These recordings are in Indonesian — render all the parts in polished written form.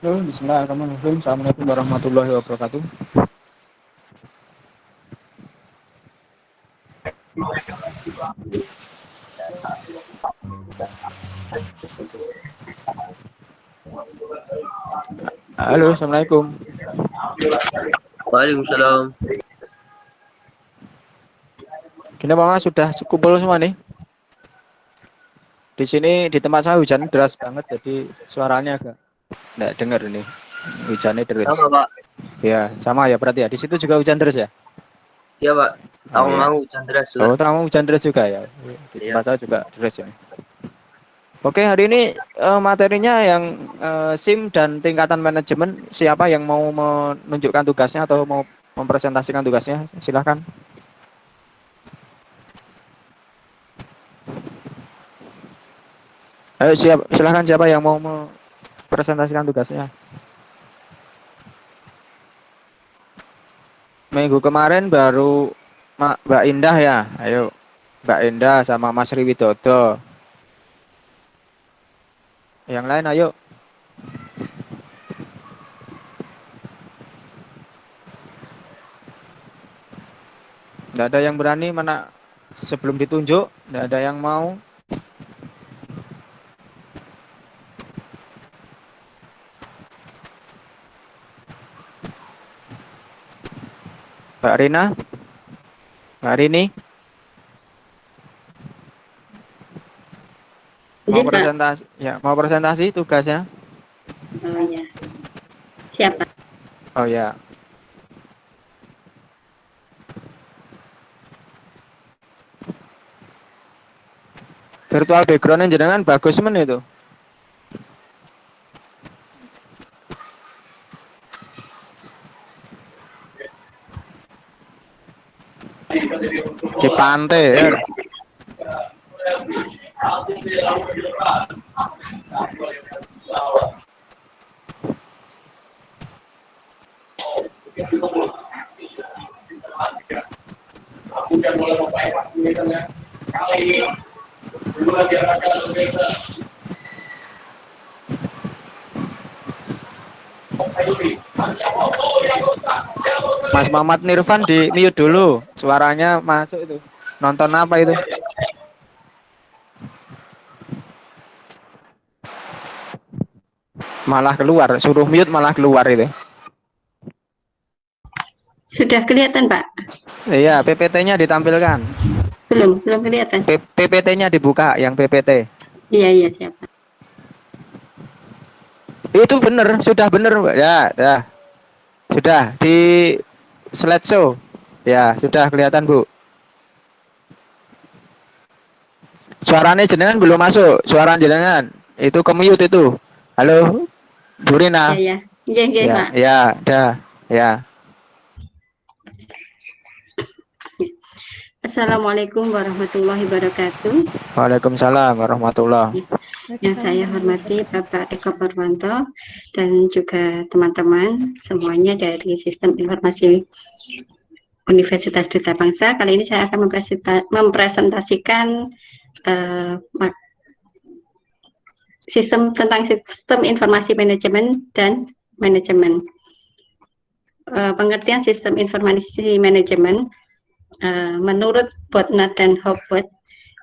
Bismillahirrahmanirrahim. Assalamualaikum warahmatullahi wabarakatuh. Halo, assalamualaikum. Waalaikumsalam. Kenapa mas sudah kumpul semua nih? Di sini di tempat saya hujan deras banget, jadi suaranya agak nggak dengar ini. Hujannya deras. Sama Pak. Ya, sama ya berarti ya. Di situ juga hujan deras ya? Iya Pak. Oh Aku ya. mau hujan deras juga. Oh, kamu hujan deras juga ya? Di Iya. tempat saya juga deras ya. Oke, hari ini materinya yang SIM dan tingkatan manajemen. Siapa yang mau menunjukkan tugasnya atau mau mempresentasikan tugasnya? Silahkan. Ayo silahkan siapa yang mau mempresentasikan tugasnya. Minggu kemarin baru Mbak Indah ya. Ayo Mbak Indah sama Mas Riwidodo. Yang lain ayo. Tidak ada yang berani mana sebelum ditunjuk. Tidak ada yang mau. Mbak Rina, Mbak Rini, mau presentasi, ya mau presentasi tugasnya. Oh ya, siapa? Oh ya, virtual backgroundnya jenengan bagus men itu. Di pantai ya. Mas Muhammad Nirfan di mute dulu, suaranya masuk itu. Nonton apa itu? Malah keluar, suruh mute malah keluar itu. Sudah kelihatan Pak? Iya, PPT-nya ditampilkan. Belum kelihatan. PPT-nya dibuka, yang PPT. Iya siapa? Itu bener, sudah bener, ya, ya. Sudah di slideshow. Ya, sudah kelihatan, Bu. Suaranya jenengan belum masuk. Suara jenengan itu ke mute itu. Halo, Bu Rina. Iya. Ya, Ya, Pak. ya, dah. Ya. Assalamualaikum warahmatullahi wabarakatuh. Waalaikumsalam warahmatullahi. Yang saya hormati Bapak Eko Purwanto dan juga teman-teman semuanya dari Sistem Informasi Universitas Duta Bangsa. Kali ini saya akan mempresentasikan sistem informasi manajemen dan manajemen. Pengertian sistem informasi manajemen menurut Botner dan Hopwood,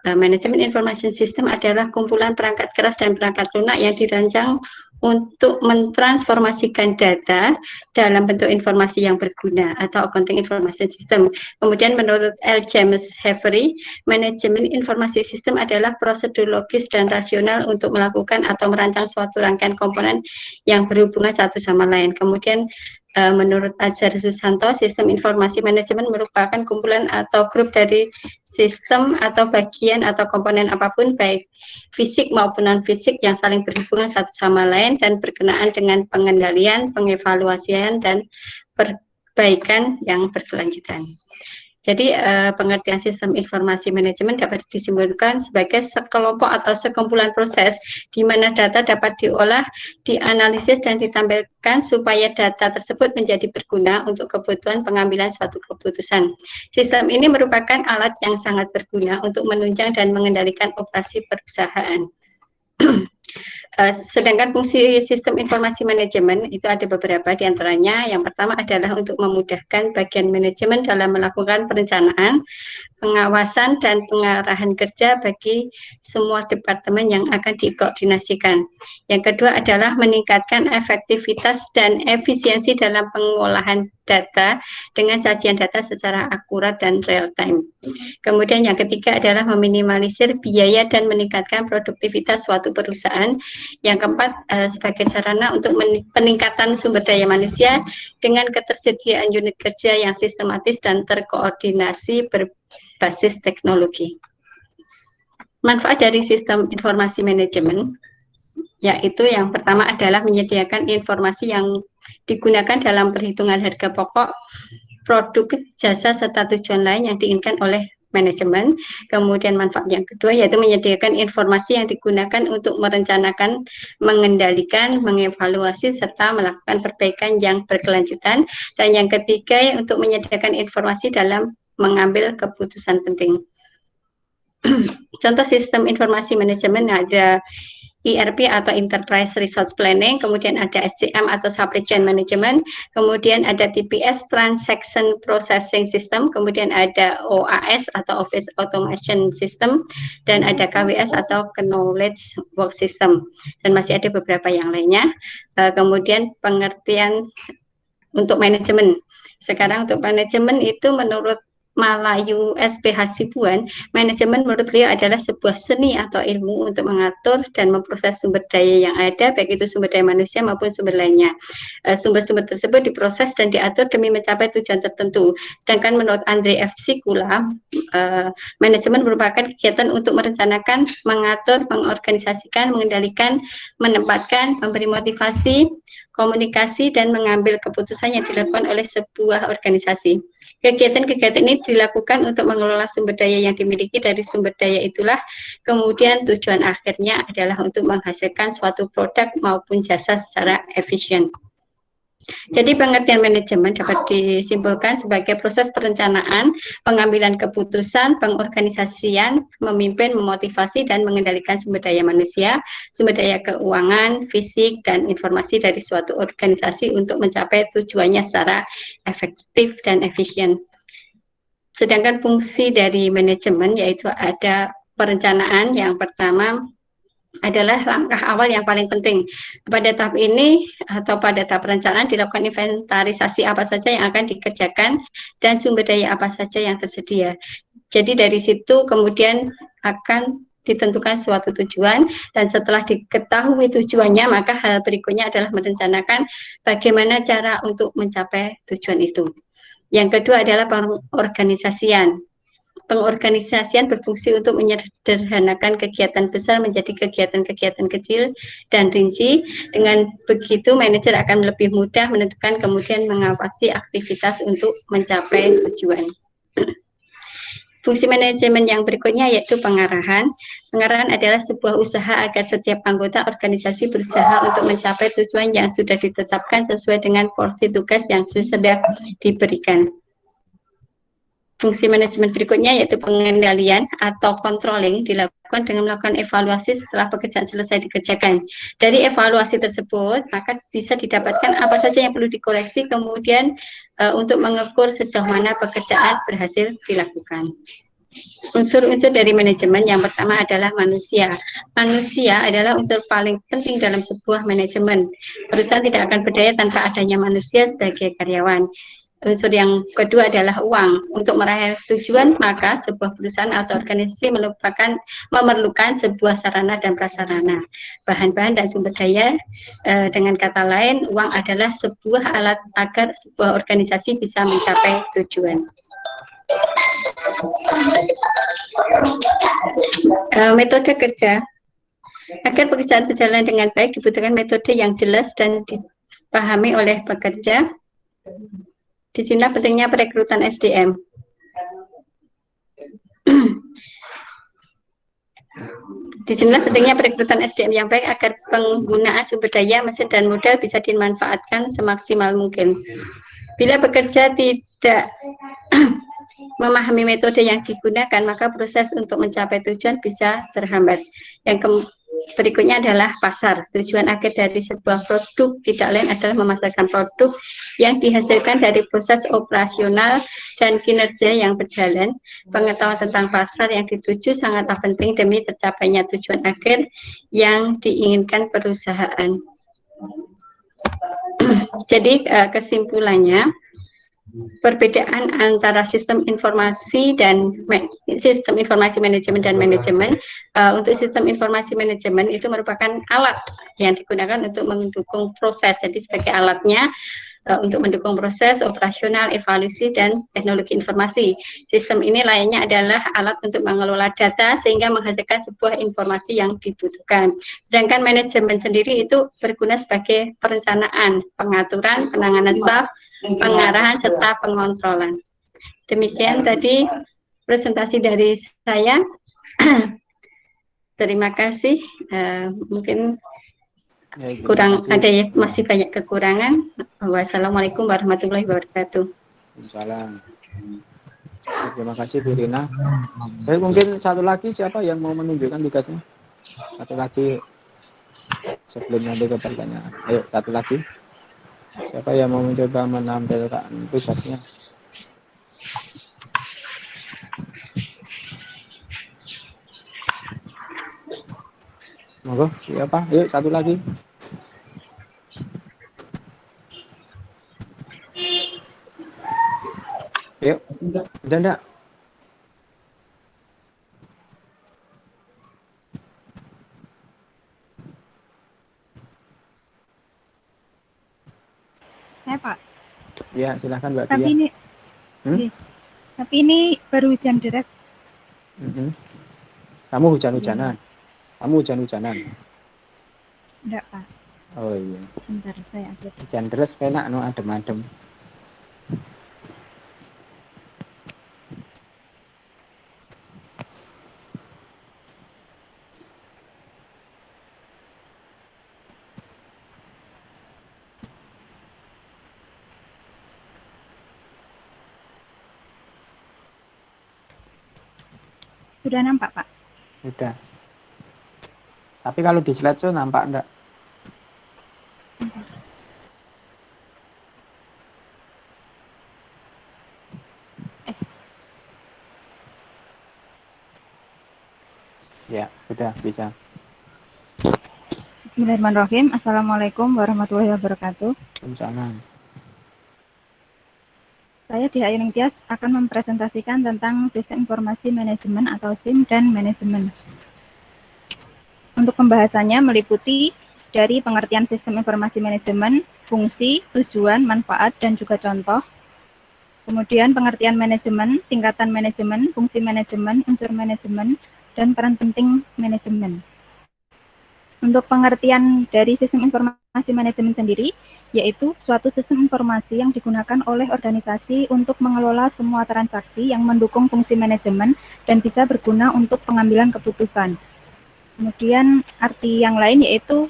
manajemen informasi sistem adalah kumpulan perangkat keras dan perangkat lunak yang dirancang untuk mentransformasikan data dalam bentuk informasi yang berguna atau accounting information system. Kemudian menurut L. James Avery, manajemen informasi sistem adalah prosedur logis dan rasional untuk melakukan atau merancang suatu rangkaian komponen yang berhubungan satu sama lain. Kemudian menurut Azhar Susanto, sistem informasi manajemen merupakan kumpulan atau grup dari sistem atau bagian atau komponen apapun, baik fisik maupun non-fisik, yang saling berhubungan satu sama lain dan berkenaan dengan pengendalian, pengevaluasian, dan perbaikan yang berkelanjutan. Jadi pengertian sistem informasi manajemen dapat disimpulkan sebagai sekelompok atau sekumpulan proses di mana data dapat diolah, dianalisis, dan ditampilkan supaya data tersebut menjadi berguna untuk kebutuhan pengambilan suatu keputusan. Sistem ini merupakan alat yang sangat berguna untuk menunjang dan mengendalikan operasi perusahaan. Sedangkan fungsi sistem informasi manajemen itu ada beberapa di antaranya. Yang pertama adalah untuk memudahkan bagian manajemen dalam melakukan perencanaan, pengawasan, dan pengarahan kerja bagi semua departemen yang akan dikoordinasikan. Yang kedua adalah meningkatkan efektivitas dan efisiensi dalam pengolahan data dengan sajian data secara akurat dan real time. Kemudian yang ketiga adalah meminimalisir biaya dan meningkatkan produktivitas suatu perusahaan. Yang keempat, sebagai sarana untuk peningkatan sumber daya manusia dengan ketersediaan unit kerja yang sistematis dan terkoordinasi berbasis teknologi. Manfaat dari sistem informasi manajemen, yaitu yang pertama adalah menyediakan informasi yang digunakan dalam perhitungan harga pokok, produk, jasa, serta tujuan lain yang diinginkan oleh manajemen. Kemudian manfaat yang kedua yaitu menyediakan informasi yang digunakan untuk merencanakan, mengendalikan, mengevaluasi, serta melakukan perbaikan yang berkelanjutan. Dan yang ketiga untuk menyediakan informasi dalam mengambil keputusan penting. Contoh sistem informasi manajemen ada ERP atau Enterprise Resource Planning, kemudian ada SCM atau Supply Chain Management, kemudian ada TPS Transaction Processing System, kemudian ada OAS atau Office Automation System, dan ada KWS atau Knowledge Work System, dan masih ada beberapa yang lainnya. Kemudian pengertian untuk manajemen. Sekarang untuk manajemen itu menurut Malayu SPH Hasibuan, manajemen menurut beliau adalah sebuah seni atau ilmu untuk mengatur dan memproses sumber daya yang ada, baik itu sumber daya manusia maupun sumber lainnya. Sumber-sumber tersebut diproses dan diatur demi mencapai tujuan tertentu. Sedangkan menurut Andre F. Sikula, manajemen merupakan kegiatan untuk merencanakan, mengatur, mengorganisasikan, mengendalikan, menempatkan, memberi motivasi, komunikasi, dan mengambil keputusan yang dilakukan oleh sebuah organisasi. Kegiatan-kegiatan ini dilakukan untuk mengelola sumber daya yang dimiliki. Dari sumber daya itulah kemudian tujuan akhirnya adalah untuk menghasilkan suatu produk maupun jasa secara efisien. Jadi pengertian manajemen dapat disimpulkan sebagai proses perencanaan, pengambilan keputusan, pengorganisasian, memimpin, memotivasi, dan mengendalikan sumber daya manusia, sumber daya keuangan, fisik, dan informasi dari suatu organisasi untuk mencapai tujuannya secara efektif dan efisien. Sedangkan fungsi dari manajemen yaitu ada perencanaan. Yang pertama adalah langkah awal yang paling penting. Pada tahap ini atau pada tahap perencanaan dilakukan inventarisasi apa saja yang akan dikerjakan dan sumber daya apa saja yang tersedia. Jadi dari situ kemudian akan ditentukan suatu tujuan, dan setelah diketahui tujuannya maka hal berikutnya adalah merencanakan bagaimana cara untuk mencapai tujuan itu. Yang kedua adalah pengorganisasian. Pengorganisasian berfungsi untuk menyederhanakan kegiatan besar menjadi kegiatan-kegiatan kecil dan rinci. Dengan begitu, manajer akan lebih mudah menentukan kemudian mengawasi aktivitas untuk mencapai tujuan. Fungsi manajemen yang berikutnya yaitu pengarahan. Pengarahan adalah sebuah usaha agar setiap anggota organisasi berusaha untuk mencapai tujuan yang sudah ditetapkan sesuai dengan porsi tugas yang sudah diberikan. Fungsi manajemen berikutnya yaitu pengendalian atau controlling dilakukan dengan melakukan evaluasi setelah pekerjaan selesai dikerjakan. Dari evaluasi tersebut maka bisa didapatkan apa saja yang perlu dikoreksi, kemudian untuk mengukur sejauh mana pekerjaan berhasil dilakukan. Unsur-unsur dari manajemen yang pertama adalah manusia. Manusia adalah unsur paling penting dalam sebuah manajemen. Perusahaan tidak akan berdaya tanpa adanya manusia sebagai karyawan. Unsur yang kedua adalah uang. Untuk meraih tujuan, maka sebuah perusahaan atau organisasi memerlukan sebuah sarana dan prasarana, bahan-bahan dan sumber daya. Dengan kata lain, uang adalah sebuah alat agar sebuah organisasi bisa mencapai tujuan. Metode kerja. Agar pekerjaan berjalan dengan baik dibutuhkan metode yang jelas dan dipahami oleh pekerja. Di sini pentingnya perekrutan SDM. Di sini pentingnya perekrutan SDM yang baik agar penggunaan sumber daya, mesin, dan modal bisa dimanfaatkan semaksimal mungkin. Bila pekerja tidak memahami metode yang digunakan, maka proses untuk mencapai tujuan bisa terhambat. Yang Berikutnya adalah pasar. Tujuan akhir dari sebuah produk tidak lain adalah memasarkan produk yang dihasilkan dari proses operasional dan kinerja yang berjalan. Pengetahuan tentang pasar yang dituju sangatlah penting demi tercapainya tujuan akhir yang diinginkan perusahaan. Jadi kesimpulannya, perbedaan antara sistem informasi manajemen dan manajemen. Untuk sistem informasi manajemen itu merupakan alat yang digunakan untuk mendukung proses. Jadi sebagai alatnya untuk mendukung proses operasional, evaluasi, dan teknologi informasi. Sistem ini lainnya adalah alat untuk mengelola data sehingga menghasilkan sebuah informasi yang dibutuhkan. Sedangkan manajemen sendiri itu berguna sebagai perencanaan, pengaturan, penanganan staf, pengarahan, serta pengontrolan. Demikian tadi presentasi dari saya. Terima kasih. Mungkin kurang ada ya, masih banyak kekurangan. Wassalamualaikum warahmatullahi wabarakatuh. Salam. Terima kasih Bu Rina. Mungkin satu lagi siapa yang mau menunjukkan tugasnya? Satu lagi sebelum nanti ke pertanyaan. Ayo satu lagi. Siapa yang mau mencoba menampilkan tugasnya? Monggo, siapa? Yuk satu lagi. Yuk, udah enggak? Saya Pak. Ya, silahkan Mbak Tapi Dia. ini, tapi ini baru hujan deras. Kamu hujan-hujanan? Kamu hujan-hujanan? Enggak Pak. Oh iya. Bentar saya upload. Hujan deras enak no adem-adem. Sudah nampak Pak? Udah. Tapi kalau di slideshow nampak enggak? Ya, sudah bisa. Bismillahirrahmanirrahim. Assalamualaikum warahmatullahi wabarakatuh. Waalaikumsalam. Saya di Ayuning Tias akan mempresentasikan tentang sistem informasi manajemen atau SIM dan manajemen. Untuk pembahasannya meliputi dari pengertian sistem informasi manajemen, fungsi, tujuan, manfaat, dan juga contoh. Kemudian pengertian manajemen, tingkatan manajemen, fungsi manajemen, unsur manajemen, dan peran penting manajemen. Untuk pengertian dari sistem informasi manajemen sendiri, yaitu suatu sistem informasi yang digunakan oleh organisasi untuk mengelola semua transaksi yang mendukung fungsi manajemen dan bisa berguna untuk pengambilan keputusan. Kemudian arti yang lain yaitu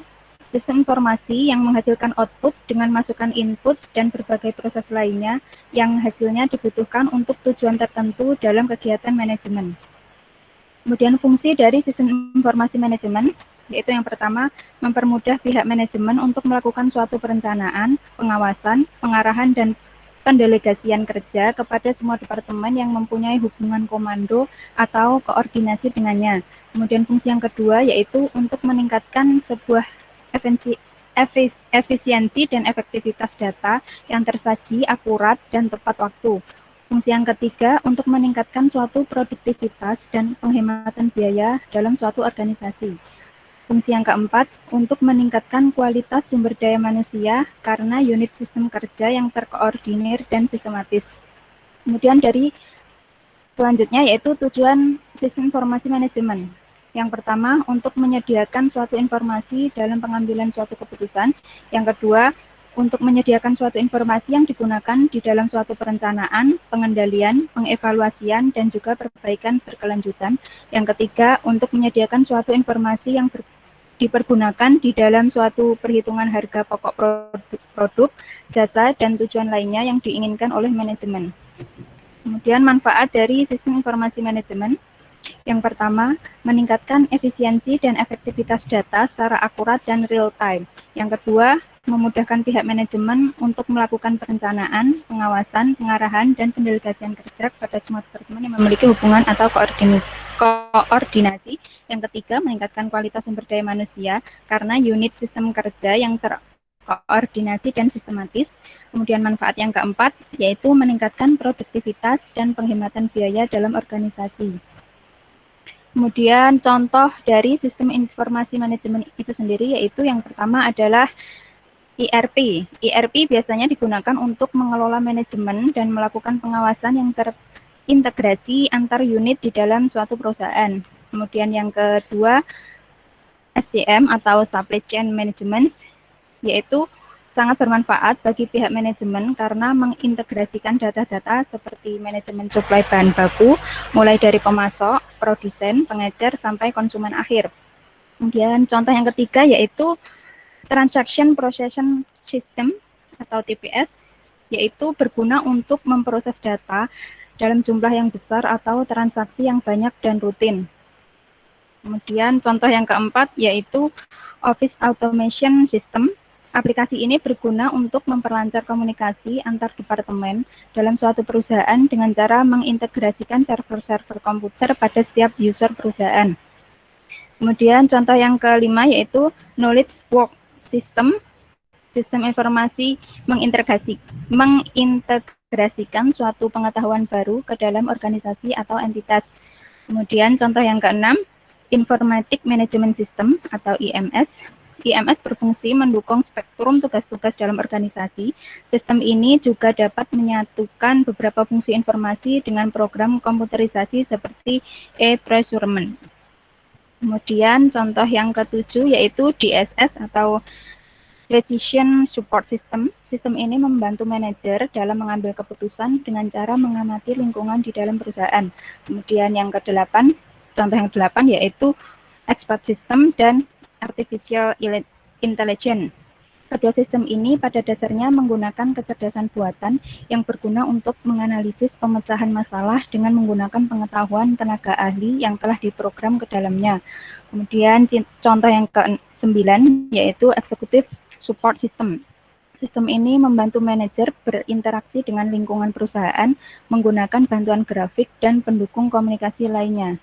sistem informasi yang menghasilkan output dengan masukan input dan berbagai proses lainnya yang hasilnya dibutuhkan untuk tujuan tertentu dalam kegiatan manajemen. Kemudian fungsi dari sistem informasi manajemen yaitu yang pertama, mempermudah pihak manajemen untuk melakukan suatu perencanaan, pengawasan, pengarahan, dan pendelegasian kerja kepada semua departemen yang mempunyai hubungan komando atau koordinasi dengannya. Kemudian fungsi yang kedua yaitu untuk meningkatkan sebuah efisiensi dan efektivitas data yang tersaji, akurat, dan tepat waktu. Fungsi yang ketiga untuk meningkatkan suatu produktivitas dan penghematan biaya dalam suatu organisasi. Fungsi yang keempat, untuk meningkatkan kualitas sumber daya manusia karena unit sistem kerja yang terkoordinir dan sistematis. Kemudian dari selanjutnya yaitu tujuan sistem informasi manajemen. Yang pertama, untuk menyediakan suatu informasi dalam pengambilan suatu keputusan. Yang kedua, untuk menyediakan suatu informasi yang digunakan di dalam suatu perencanaan, pengendalian, pengevaluasian, dan juga perbaikan berkelanjutan. Yang ketiga, untuk menyediakan suatu informasi yang dipergunakan di dalam suatu perhitungan harga pokok produk, jasa, dan tujuan lainnya yang diinginkan oleh manajemen. Kemudian manfaat dari sistem informasi manajemen. Yang pertama, meningkatkan efisiensi dan efektivitas data secara akurat dan real time. Yang kedua, memudahkan pihak manajemen untuk melakukan perencanaan, pengawasan, pengarahan, dan pendelegasian kerja pada semua departemen yang memiliki hubungan atau koordinasi. Yang ketiga, meningkatkan kualitas sumber daya manusia karena unit sistem kerja yang terkoordinasi dan sistematis. Kemudian manfaat yang keempat, yaitu meningkatkan produktivitas dan penghematan biaya dalam organisasi. Kemudian contoh dari sistem informasi manajemen itu sendiri, yaitu yang pertama adalah ERP. ERP biasanya digunakan untuk mengelola manajemen dan melakukan pengawasan yang terintegrasi antar unit di dalam suatu perusahaan. Kemudian yang kedua, SCM atau Supply Chain Management, yaitu sangat bermanfaat bagi pihak manajemen karena mengintegrasikan data-data seperti manajemen suplai bahan baku, mulai dari pemasok, produsen, pengecer, sampai konsumen akhir. Kemudian contoh yang ketiga yaitu Transaction Processing System atau TPS, yaitu berguna untuk memproses data dalam jumlah yang besar atau transaksi yang banyak dan rutin. Kemudian contoh yang keempat yaitu Office Automation System. Aplikasi ini berguna untuk memperlancar komunikasi antar departemen dalam suatu perusahaan dengan cara mengintegrasikan server-server komputer pada setiap user perusahaan. Kemudian contoh yang kelima yaitu Knowledge Work System. Sistem informasi mengintegrasikan suatu pengetahuan baru ke dalam organisasi atau entitas. Kemudian contoh yang keenam, Informatic Management System atau IMS. IMS berfungsi mendukung spektrum tugas-tugas dalam organisasi. Sistem ini juga dapat menyatukan beberapa fungsi informasi dengan program komputerisasi seperti e-procurement. Kemudian contoh yang ketujuh yaitu DSS atau Decision Support System. Sistem ini membantu manajer dalam mengambil keputusan dengan cara mengamati lingkungan di dalam perusahaan. Kemudian yang kedelapan, contoh yang kedelapan yaitu Expert System dan Artificial Intelligence. Kedua sistem ini pada dasarnya menggunakan kecerdasan buatan yang berguna untuk menganalisis pemecahan masalah dengan menggunakan pengetahuan tenaga ahli yang telah diprogram ke dalamnya. Kemudian contoh yang ke-9 yaitu Executive Support System. Sistem ini membantu manajer berinteraksi dengan lingkungan perusahaan menggunakan bantuan grafik dan pendukung komunikasi lainnya.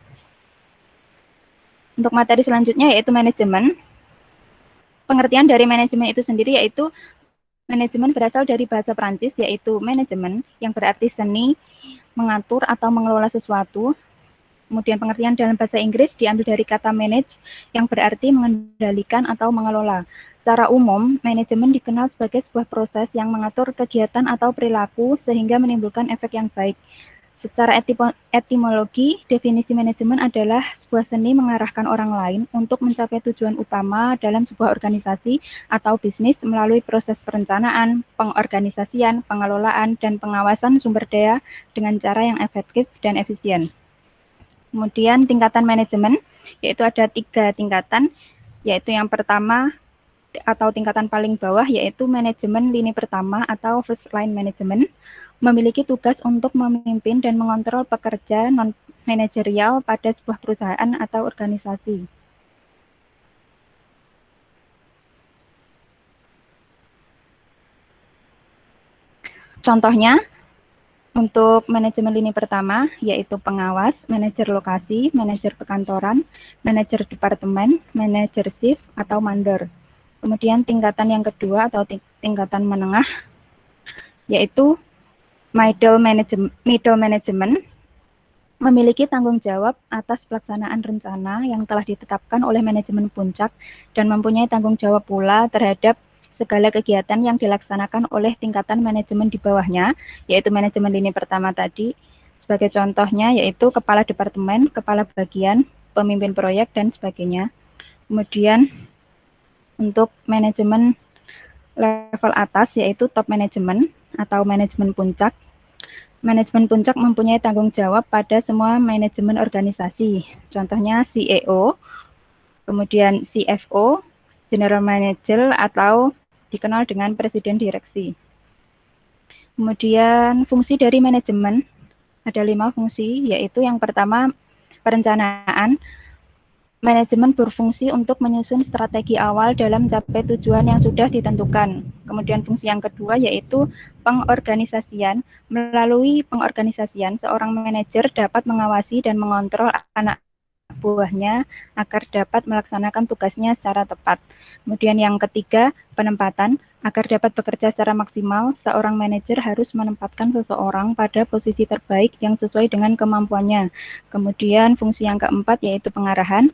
Untuk materi selanjutnya yaitu manajemen. Pengertian dari manajemen itu sendiri yaitu manajemen berasal dari bahasa Prancis yaitu manajemen yang berarti seni, mengatur atau mengelola sesuatu. Kemudian pengertian dalam bahasa Inggris diambil dari kata manage yang berarti mengendalikan atau mengelola. Secara umum, manajemen dikenal sebagai sebuah proses yang mengatur kegiatan atau perilaku sehingga menimbulkan efek yang baik. Secara etimologi, definisi manajemen adalah sebuah seni mengarahkan orang lain untuk mencapai tujuan utama dalam sebuah organisasi atau bisnis melalui proses perencanaan, pengorganisasian, pengelolaan, dan pengawasan sumber daya dengan cara yang efektif dan efisien. Kemudian tingkatan manajemen, yaitu ada 3 tingkatan, yaitu yang pertama atau tingkatan paling bawah yaitu manajemen lini pertama atau first line management, memiliki tugas untuk memimpin dan mengontrol pekerja non-manajerial pada sebuah perusahaan atau organisasi. Contohnya, untuk manajemen lini pertama, yaitu pengawas, manajer lokasi, manajer perkantoran, manajer departemen, manajer shift, atau mandor. Kemudian tingkatan yang kedua atau tingkatan menengah, yaitu middle management, memiliki tanggung jawab atas pelaksanaan rencana yang telah ditetapkan oleh manajemen puncak dan mempunyai tanggung jawab pula terhadap segala kegiatan yang dilaksanakan oleh tingkatan manajemen di bawahnya, yaitu manajemen lini pertama tadi. Sebagai contohnya yaitu kepala departemen, kepala bagian, pemimpin proyek, dan sebagainya. Kemudian untuk manajemen level atas yaitu top management atau manajemen puncak. Manajemen puncak mempunyai tanggung jawab pada semua manajemen organisasi. Contohnya CEO, kemudian CFO, General Manager atau dikenal dengan Presiden Direksi. Kemudian fungsi dari manajemen ada 5 fungsi, yaitu yang pertama perencanaan, manajemen berfungsi untuk menyusun strategi awal dalam mencapai tujuan yang sudah ditentukan. Kemudian fungsi yang kedua yaitu pengorganisasian. Melalui pengorganisasian, seorang manajer dapat mengawasi dan mengontrol anak buahnya agar dapat melaksanakan tugasnya secara tepat. Kemudian yang ketiga, penempatan. Agar dapat bekerja secara maksimal, seorang manajer harus menempatkan seseorang pada posisi terbaik yang sesuai dengan kemampuannya. Kemudian fungsi yang keempat yaitu pengarahan.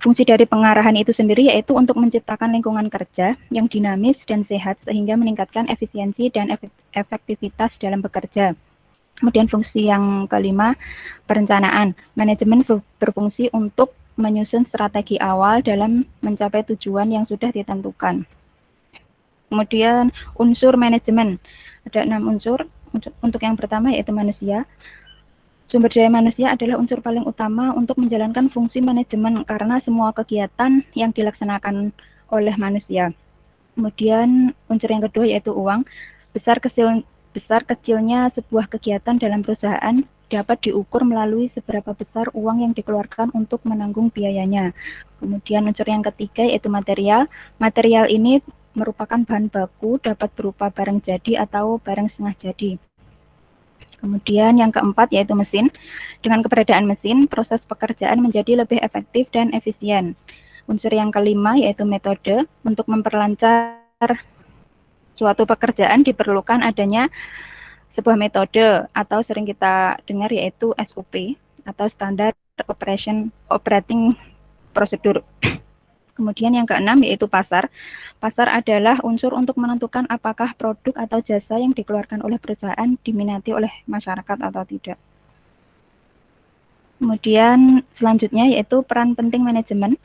Fungsi dari pengarahan itu sendiri yaitu untuk menciptakan lingkungan kerja yang dinamis dan sehat sehingga meningkatkan efisiensi dan efektivitas dalam bekerja. Kemudian fungsi yang kelima, perencanaan. Manajemen berfungsi untuk menyusun strategi awal dalam mencapai tujuan yang sudah ditentukan. Kemudian unsur manajemen. Ada 6 unsur. Untuk yang pertama yaitu manusia. Sumber daya manusia adalah unsur paling utama untuk menjalankan fungsi manajemen karena semua kegiatan yang dilaksanakan oleh manusia. Kemudian unsur yang kedua yaitu uang. Besar kecilnya sebuah kegiatan dalam perusahaan dapat diukur melalui seberapa besar uang yang dikeluarkan untuk menanggung biayanya. Kemudian unsur yang ketiga yaitu material. Material ini merupakan bahan baku, dapat berupa barang jadi atau barang setengah jadi. Kemudian yang keempat yaitu mesin. Dengan keberadaan mesin, proses pekerjaan menjadi lebih efektif dan efisien. Unsur yang kelima yaitu metode. Untuk memperlancar suatu pekerjaan diperlukan adanya sebuah metode atau sering kita dengar yaitu SOP atau Standard Operating Procedure. Kemudian yang keenam yaitu pasar. Pasar adalah unsur untuk menentukan apakah produk atau jasa yang dikeluarkan oleh perusahaan diminati oleh masyarakat atau tidak. Kemudian selanjutnya yaitu peran penting manajemen.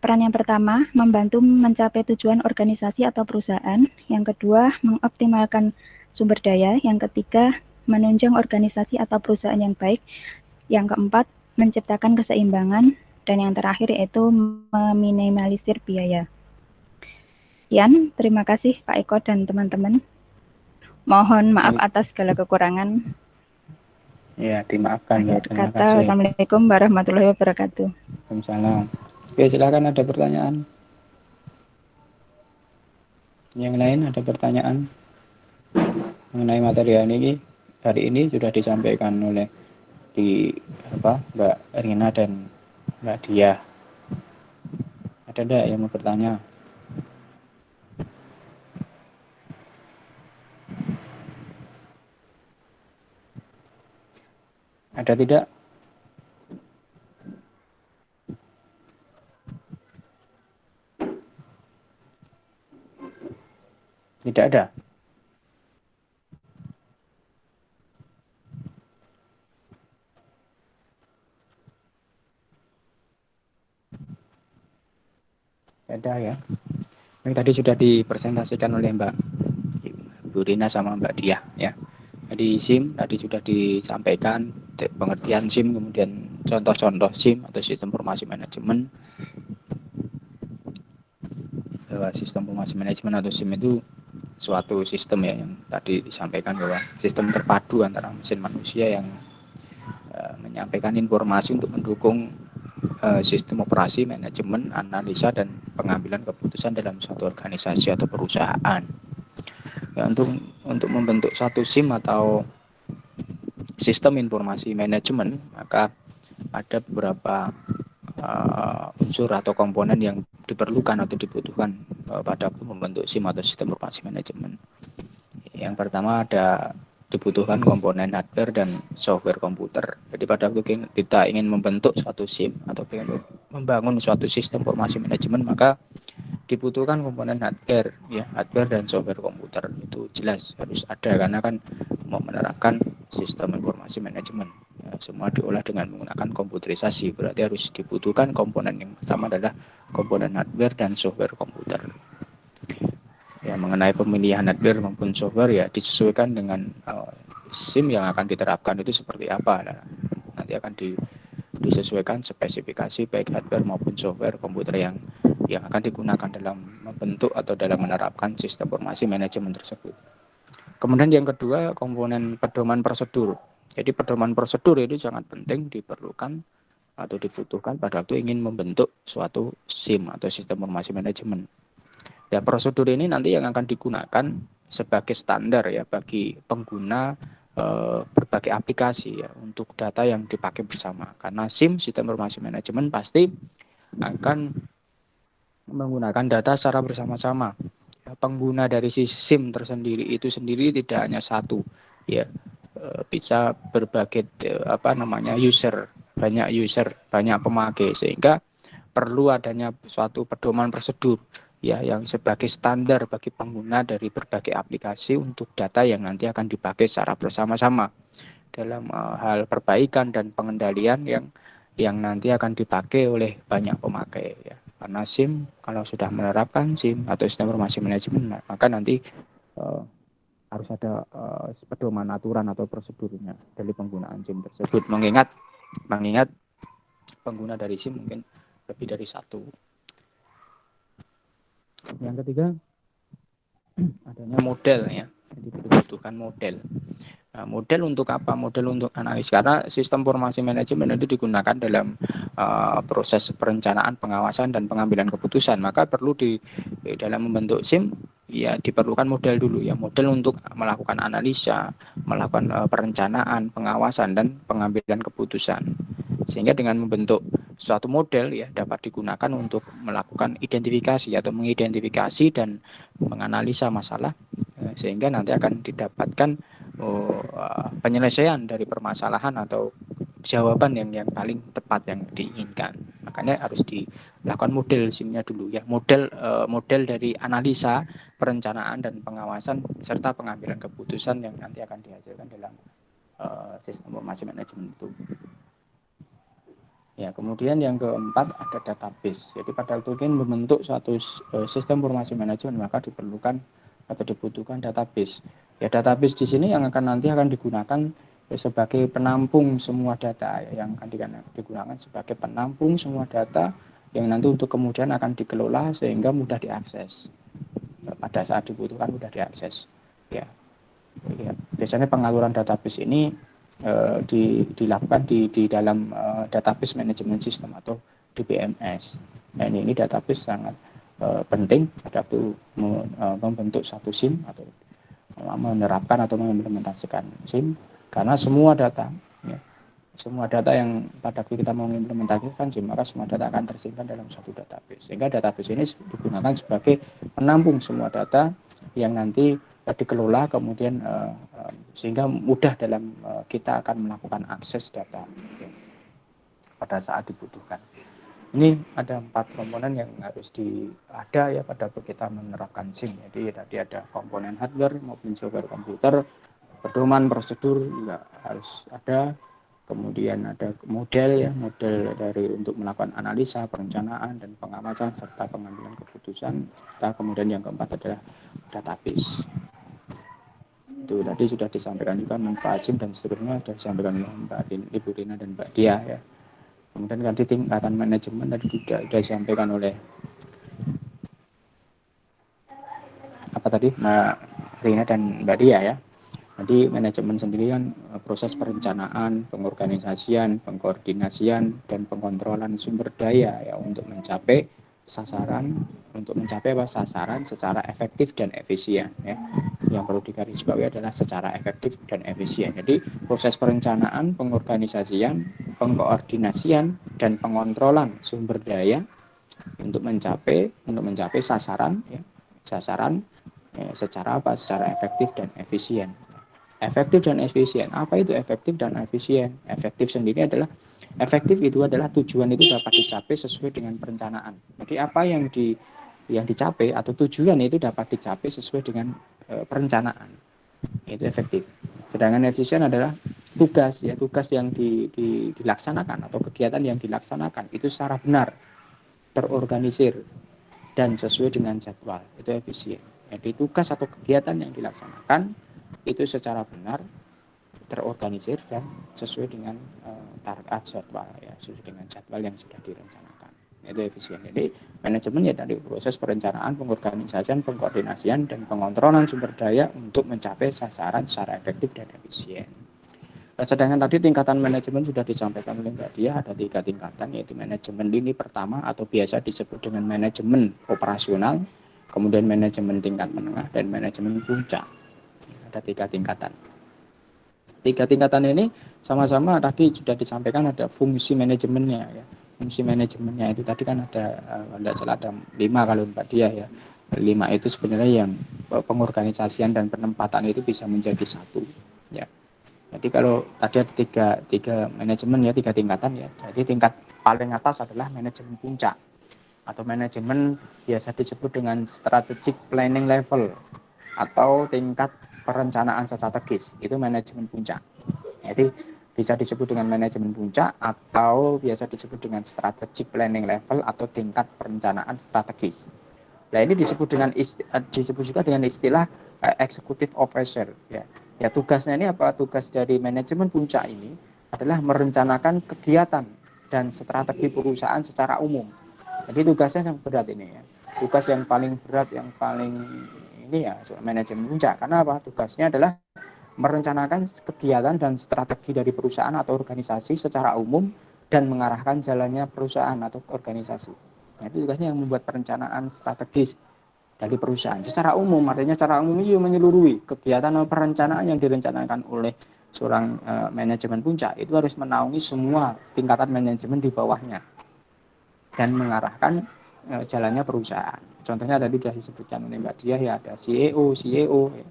Peran yang pertama, membantu mencapai tujuan organisasi atau perusahaan. Yang kedua, mengoptimalkan sumber daya. Yang ketiga, menunjang organisasi atau perusahaan yang baik. Yang keempat, menciptakan keseimbangan. Dan yang terakhir yaitu meminimalisir biaya. Sekian, terima kasih Pak Eko dan teman-teman. Mohon maaf atas segala kekurangan. Ya, dimaafkan ya. Terima Kata, kasih. Assalamualaikum warahmatullahi wabarakatuh. Waalaikumsalam. Oke, silakan ada pertanyaan. Yang lain ada pertanyaan mengenai materi hari ini sudah disampaikan oleh Mbak Rina dan Mbak Dia. Ada enggak yang mau bertanya? Ada tidak? Tidak ada. Ada ya. Ini tadi sudah dipresentasikan oleh Mbak Bu Rina sama Mbak Dia ya. Jadi SIM tadi sudah disampaikan pengertian SIM, kemudian contoh-contoh SIM atau sistem informasi manajemen. Bahwa sistem informasi manajemen atau SIM itu suatu sistem ya yang tadi disampaikan bahwa sistem terpadu antara mesin manusia yang menyampaikan informasi untuk mendukung sistem operasi, manajemen, analisa dan pengambilan keputusan dalam suatu organisasi atau perusahaan. Ya, untuk membentuk satu SIM atau sistem informasi manajemen, maka ada beberapa unsur atau komponen yang diperlukan atau dibutuhkan pada membentuk SIM atau sistem informasi manajemen. Yang pertama dibutuhkan komponen hardware dan software komputer. Jadi pada waktu kita ingin membentuk suatu SIM atau ingin membangun suatu sistem informasi manajemen, maka dibutuhkan komponen hardware dan software komputer. Itu jelas harus ada karena kan mau menerapkan sistem informasi manajemen semua diolah dengan menggunakan komputerisasi, berarti harus dibutuhkan komponen yang pertama adalah komponen hardware dan software komputer. Ya, mengenai pemilihan hardware maupun software ya disesuaikan dengan SIM yang akan diterapkan itu seperti apa. Nanti akan disesuaikan spesifikasi baik hardware maupun software komputer yang akan digunakan dalam membentuk atau dalam menerapkan sistem informasi manajemen tersebut. Kemudian yang kedua, komponen pedoman prosedur. Jadi pedoman prosedur itu sangat penting diperlukan atau dibutuhkan pada waktu ingin membentuk suatu SIM atau sistem informasi manajemen. Ya, prosedur ini nanti yang akan digunakan sebagai standar ya bagi pengguna berbagai aplikasi ya untuk data yang dipakai bersama. Karena SIM, sistem informasi manajemen, pasti akan menggunakan data secara bersama-sama. Ya, pengguna dari si SIM tersendiri itu sendiri tidak hanya satu, ya bisa berbagai user, banyak pemakai, sehingga perlu adanya suatu pedoman prosedur ya yang sebagai standar bagi pengguna dari berbagai aplikasi untuk data yang nanti akan dipakai secara bersama-sama dalam hal perbaikan dan pengendalian yang nanti akan dipakai oleh banyak pemakai ya. Karena SIM kalau sudah menerapkan SIM atau sistem informasi manajemen, maka nanti harus ada pedoman aturan atau prosedurnya dari penggunaan SIM tersebut, mengingat pengguna dari SIM mungkin lebih dari satu. Yang ketiga, adanya model ya. Jadi dibutuhkan model. Nah, model untuk apa? Model untuk analis. Karena sistem informasi manajemen itu digunakan dalam proses perencanaan, pengawasan, dan pengambilan keputusan. Maka perlu dalam membentuk SIM ya diperlukan model dulu ya. Model untuk melakukan analisa, melakukan perencanaan, pengawasan, dan pengambilan keputusan. Sehingga dengan membentuk suatu model ya dapat digunakan untuk melakukan identifikasi atau mengidentifikasi dan menganalisa masalah, sehingga nanti akan didapatkan penyelesaian dari permasalahan atau jawaban yang paling tepat yang diinginkan. Makanya harus dilakukan model SIM-nya dulu ya, model dari analisa, perencanaan, dan pengawasan serta pengambilan keputusan yang nanti akan dihasilkan dalam sistem informasi manajemen itu. Ya, kemudian yang keempat ada database. Jadi pada waktu ingin membentuk suatu sistem informasi manajemen, maka diperlukan atau dibutuhkan database. Ya, database di sini yang nanti akan digunakan sebagai penampung semua data ya, yang akan digunakan sebagai penampung semua data yang nanti untuk kemudian akan dikelola sehingga mudah diakses. Pada saat dibutuhkan mudah diakses. Ya. Biasanya pengaluran database ini dilakukan di dalam database management system atau DBMS. Nah, ini database sangat penting pada waktu membentuk satu SIM atau menerapkan atau mengimplementasikan SIM, karena semua data yang pada waktu kita mau mengimplementasikan SIM, maka semua data akan tersimpan dalam satu database. Sehingga database ini digunakan sebagai penampung semua data yang nanti dikelola kemudian sehingga mudah dalam kita akan melakukan akses data pada saat dibutuhkan. Ini ada 4 komponen yang harus ada ya pada waktu kita menerapkan SIM. Jadi tadi ada komponen hardware maupun software komputer, pedoman prosedur juga harus ada. Kemudian ada model dari untuk melakukan analisa, perencanaan, dan pengawasan serta pengambilan keputusan. Kemudian yang keempat adalah database. Itu tadi sudah disampaikan juga manfaat SIM dan seterusnya sudah disampaikan oleh Ibu Rina dan Mbak Dia ya. Kemudian nanti tingkatan manajemen tadi juga sudah disampaikan oleh Mbak Rina dan Mbak Dia ya. Jadi manajemen sendiri kan proses perencanaan, pengorganisasian, pengkoordinasian, dan pengontrolan sumber daya ya untuk mencapai sasaran secara efektif dan efisien ya. Yang perlu digarisbawahi adalah secara efektif dan efisien. Jadi proses perencanaan, pengorganisasian, pengkoordinasian, dan pengontrolan sumber daya untuk mencapai sasaran secara efektif dan efisien. Efektif dan efisien. Apa itu efektif dan efisien? Efektif itu adalah tujuan itu dapat dicapai sesuai dengan perencanaan. Jadi apa yang dicapai atau tujuan itu dapat dicapai sesuai dengan perencanaan. Itu efektif. Sedangkan efisien adalah tugas yang dilaksanakan atau kegiatan yang dilaksanakan itu secara benar, terorganisir, dan sesuai dengan jadwal. Itu efisien. Jadi tugas atau kegiatan yang dilaksanakan itu secara benar, terorganisir, dan sesuai dengan jadwal ya, sesuai dengan jadwal yang sudah direncanakan. Itu efisien. Jadi manajemen ya tadi proses perencanaan, pengorganisasian, pengkoordinasian, dan pengontrolan sumber daya untuk mencapai sasaran secara efektif dan efisien. Sedangkan tadi tingkatan manajemen sudah disampaikan oleh Mbak Dia, ada 3 tingkatan, yaitu manajemen lini pertama atau biasa disebut dengan manajemen operasional, kemudian manajemen tingkat menengah, dan manajemen puncak. Ada 3 tingkatan. 3 tingkatan ini sama-sama tadi sudah disampaikan ada fungsi manajemennya ya. Fungsi manajemennya itu tadi kan ada tidak salah ada 5 kalau Mbak Dia ya. 5 itu sebenarnya yang pengorganisasian dan penempatan itu bisa menjadi satu ya. Jadi kalau tadi ada tiga manajemen ya, 3 tingkatan ya. Jadi tingkat paling atas adalah manajemen puncak atau manajemen biasa disebut dengan strategic planning level atau tingkat perencanaan strategis, itu manajemen puncak. Jadi bisa disebut dengan manajemen puncak atau biasa disebut dengan strategic planning level atau tingkat perencanaan strategis. Nah ini disebut juga dengan istilah executive officer ya. Ya tugasnya ini apa? Tugas dari manajemen puncak ini adalah merencanakan kegiatan dan strategi perusahaan secara umum. Jadi tugasnya yang berat ini ya. Tugas yang paling berat, yang paling ini ya manajemen puncak. Karena apa? Tugasnya adalah merencanakan kegiatan dan strategi dari perusahaan atau organisasi secara umum dan mengarahkan jalannya perusahaan atau organisasi. Nah, itu tugasnya yang membuat perencanaan strategis dari perusahaan secara umum, artinya secara umum itu menyeluruhi kegiatan atau perencanaan yang direncanakan oleh seorang manajemen puncak itu harus menaungi semua tingkatan manajemen di bawahnya dan mengarahkan jalannya perusahaan. Contohnya tadi sudah disebutkan oleh Mbak Dia ya, ada CEO ya.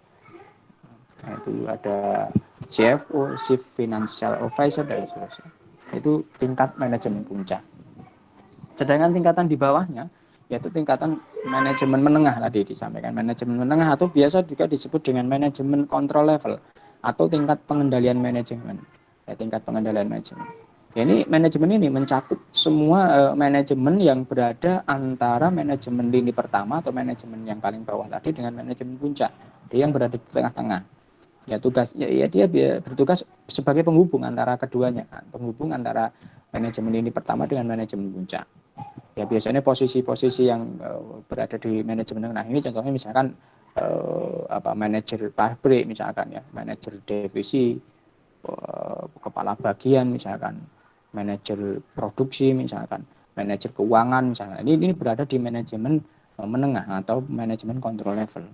Nah, itu ada CFO, Chief Financial Officer dan seterusnya. Itu tingkat manajemen puncak. Sedangkan tingkatan di bawahnya yaitu tingkatan manajemen menengah tadi disampaikan, manajemen menengah atau biasa juga disebut dengan manajemen control level atau tingkat pengendalian manajemen. Ya, tingkat pengendalian manajemen. Ya, ini manajemen ini mencakup semua manajemen yang berada antara manajemen lini pertama atau manajemen yang paling bawah tadi dengan manajemen puncak, dia yang berada di tengah-tengah. Ya dia bertugas sebagai penghubung antara keduanya, penghubung antara manajemen lini pertama dengan manajemen puncak. Ya biasanya posisi-posisi yang berada di manajemen tengah ini contohnya misalkan manajer pabrik misalkan ya, manajer divisi, kepala bagian misalkan, manajer produksi misalkan, manajer keuangan misalkan. Ini berada di manajemen menengah atau manajemen control level.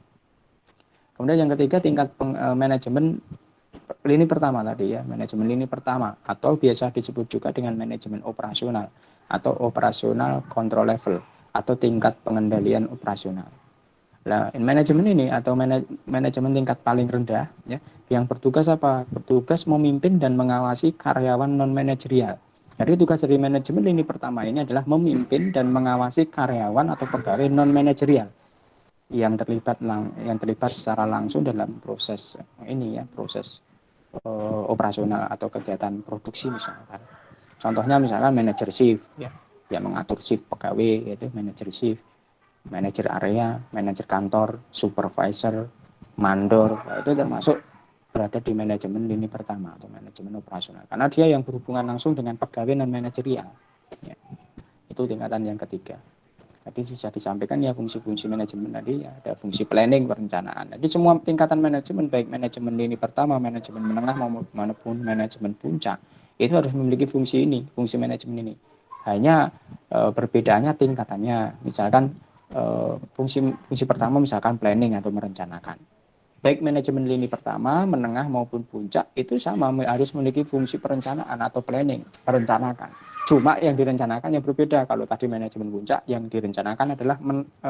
Kemudian yang ketiga tingkat manajemen lini pertama tadi ya, manajemen lini pertama atau biasa disebut juga dengan manajemen operasional atau operasional control level atau tingkat pengendalian operasional. Nah, manajemen ini atau manajemen tingkat paling rendah ya, yang bertugas apa? Bertugas memimpin dan mengawasi karyawan non manajerial. Jadi tugas dari manajemen lini pertama ini adalah memimpin dan mengawasi karyawan atau pegawai non manajerial yang terlibat secara langsung dalam proses ini ya, proses operasional atau kegiatan produksi misalkan. Contohnya misalkan manajer shift ya, yang mengatur shift pegawai yaitu manajer shift, manajer area, manajer kantor, supervisor, mandor, itu termasuk berada di manajemen lini pertama atau manajemen operasional. Karena dia yang berhubungan langsung dengan pegawai non manajerial. Ya. Itu tingkatan yang ketiga. Tadi bisa disampaikan ya fungsi-fungsi manajemen tadi ya, ada fungsi planning, perencanaan. Jadi semua tingkatan manajemen baik manajemen lini pertama, manajemen menengah maupun manajemen puncak itu harus memiliki fungsi ini, fungsi manajemen ini. Hanya perbedaannya tingkatannya. Misalkan fungsi pertama misalkan planning atau merencanakan. Baik manajemen lini pertama, menengah maupun puncak itu sama harus memiliki fungsi perencanaan atau planning, merencanakan. Cuma yang direncanakan yang berbeda. Kalau tadi manajemen puncak yang direncanakan adalah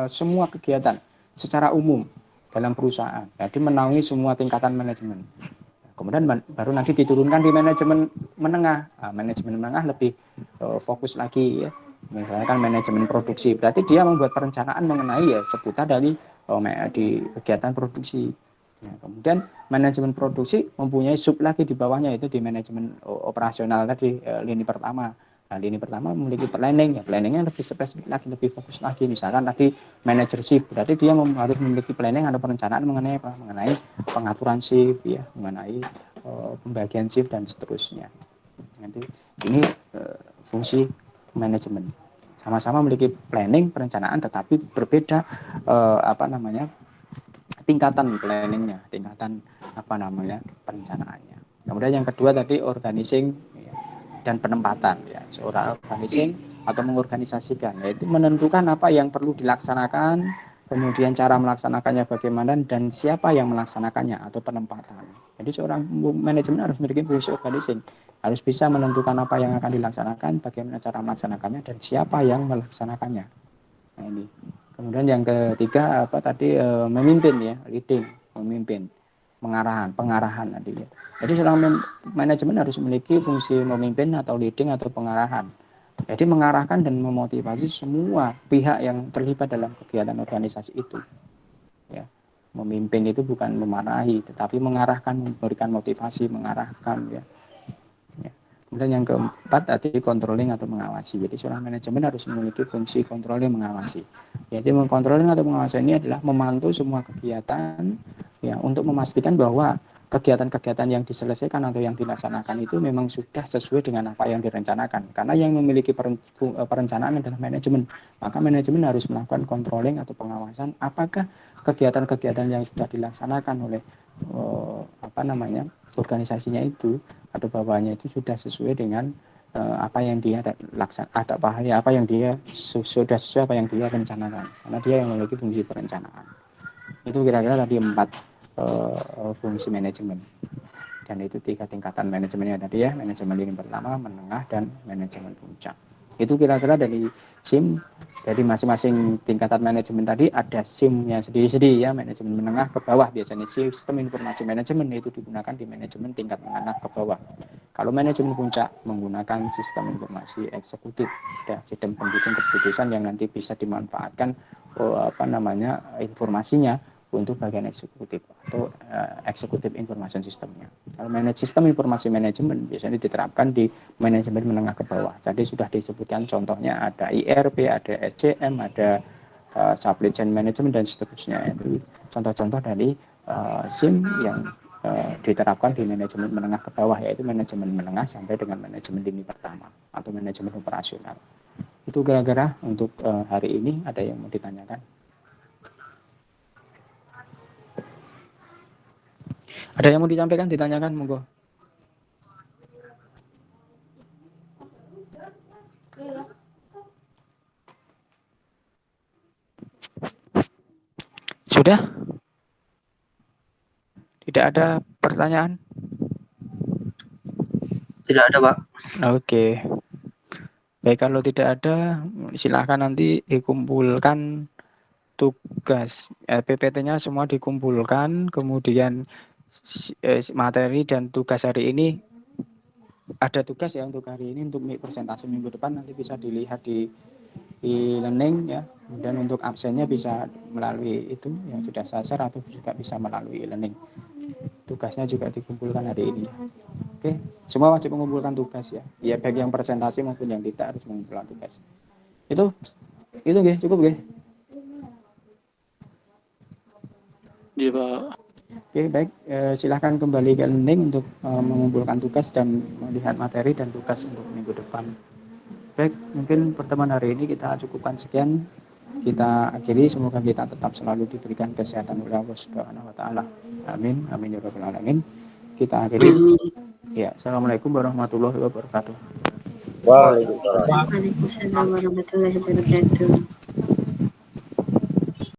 semua kegiatan secara umum dalam perusahaan. Jadi menaungi semua tingkatan manajemen. Kemudian baru nanti diturunkan di manajemen menengah. Nah, manajemen menengah lebih fokus lagi ya. Misalkan manajemen produksi. Berarti dia membuat perencanaan mengenai ya seputar dari di kegiatan produksi. Nah, kemudian manajemen produksi mempunyai sub lagi di bawahnya itu di manajemen operasional tadi lini pertama. Nah, lini pertama memiliki planning ya, planningnya lebih spesifik lagi, lebih fokus lagi. Misalkan tadi manajer shift, berarti dia harus memiliki planning atau perencanaan mengenai apa? Mengenai pengaturan shift ya, mengenai pembagian shift dan seterusnya. Nanti ini fungsi manajemen. Sama-sama memiliki planning, perencanaan, tetapi berbeda tingkatan planningnya, tingkatan perencanaannya. Kemudian yang kedua tadi organizing ya, dan penempatan ya. Seorang organizing atau mengorganisasikan, yaitu menentukan apa yang perlu dilaksanakan, kemudian cara melaksanakannya bagaimana dan siapa yang melaksanakannya atau penempatan. Jadi seorang manajemen harus memiliki fungsi organizing, harus bisa menentukan apa yang akan dilaksanakan, bagaimana cara melaksanakannya dan siapa yang melaksanakannya. Nah, ini. Kemudian yang ketiga apa tadi memimpin ya, leading, memimpin, pengarahan tadi ya. Jadi seorang manajemen harus memiliki fungsi memimpin atau leading atau pengarahan. Jadi mengarahkan dan memotivasi semua pihak yang terlibat dalam kegiatan organisasi itu. Ya. Memimpin itu bukan memarahi, tetapi mengarahkan, memberikan motivasi, mengarahkan ya. Ya. Kemudian yang keempat tadi controlling atau mengawasi. Jadi seorang manajemen harus memiliki fungsi controlling, mengawasi. Jadi mengkontrolling atau mengawasi ini adalah memantau semua kegiatan ya untuk memastikan bahwa kegiatan-kegiatan yang diselesaikan atau yang dilaksanakan itu memang sudah sesuai dengan apa yang direncanakan. Karena yang memiliki perencanaan adalah manajemen. Maka manajemen harus melakukan controlling atau pengawasan apakah kegiatan-kegiatan yang sudah dilaksanakan oleh organisasinya itu atau bawahannya itu sudah sesuai dengan apa yang dia ada bahaya apa yang dia sudah sesuai apa yang dia rencanakan, karena dia yang memiliki fungsi perencanaan. Itu kira-kira tadi 4 fungsi manajemen, dan itu 3 tingkatan manajemennya tadi ya, manajemen lini pertama, menengah, dan manajemen puncak. Itu kira-kira dari SIM. Jadi masing-masing tingkatan manajemen tadi ada SIM-nya sendiri-sendiri ya, manajemen menengah ke bawah. Biasanya sistem informasi manajemen itu digunakan di manajemen tingkat menengah ke bawah. Kalau manajemen puncak menggunakan sistem informasi eksekutif, ada sistem pembimbing keputusan yang nanti bisa dimanfaatkan informasinya untuk bagian eksekutif atau eksekutif information sistemnya. Kalau sistem informasi manajemen biasanya diterapkan di manajemen menengah ke bawah. Jadi sudah disebutkan contohnya ada ERP, ada SCM, ada supply chain management dan seterusnya. Itu contoh-contoh dari SIM yang diterapkan di manajemen menengah ke bawah, yaitu manajemen menengah sampai dengan manajemen lini pertama atau manajemen operasional. Itu kira-kira untuk hari ini. Ada yang mau ditanyakan? Ada yang mau disampaikan, ditanyakan, monggo. Sudah? Tidak ada pertanyaan? Tidak ada, Pak. Oke. Baik, kalau tidak ada, silakan nanti dikumpulkan tugas. PPT-nya semua dikumpulkan, kemudian materi dan tugas hari ini. Ada tugas ya untuk hari ini, untuk presentasi minggu depan nanti bisa dilihat di e-learning ya. Kemudian untuk absennya bisa melalui itu yang sudah saya share atau juga bisa melalui e-learning. Tugasnya juga dikumpulkan hari ini. Oke, semua wajib mengumpulkan tugas ya. Ya baik yang presentasi maupun yang tidak harus mengumpulkan tugas. Itu nggih, cukup nggih. Iya, Pak. Oke, baik. Silahkan kembali ke e-learning untuk mengumpulkan tugas dan melihat materi dan tugas untuk minggu depan. Baik, mungkin pertemuan hari ini kita cukupkan sekian. Kita akhiri, semoga kita tetap selalu diberikan kesehatan oleh Allah Subhanahu wa taala. Amin. Amin ya rabbal alamin. Kita akhiri. Ya, assalamualaikum warahmatullahi wabarakatuh. Waalaikumsalam. Waalaikumsalam warahmatullahi wabarakatuh.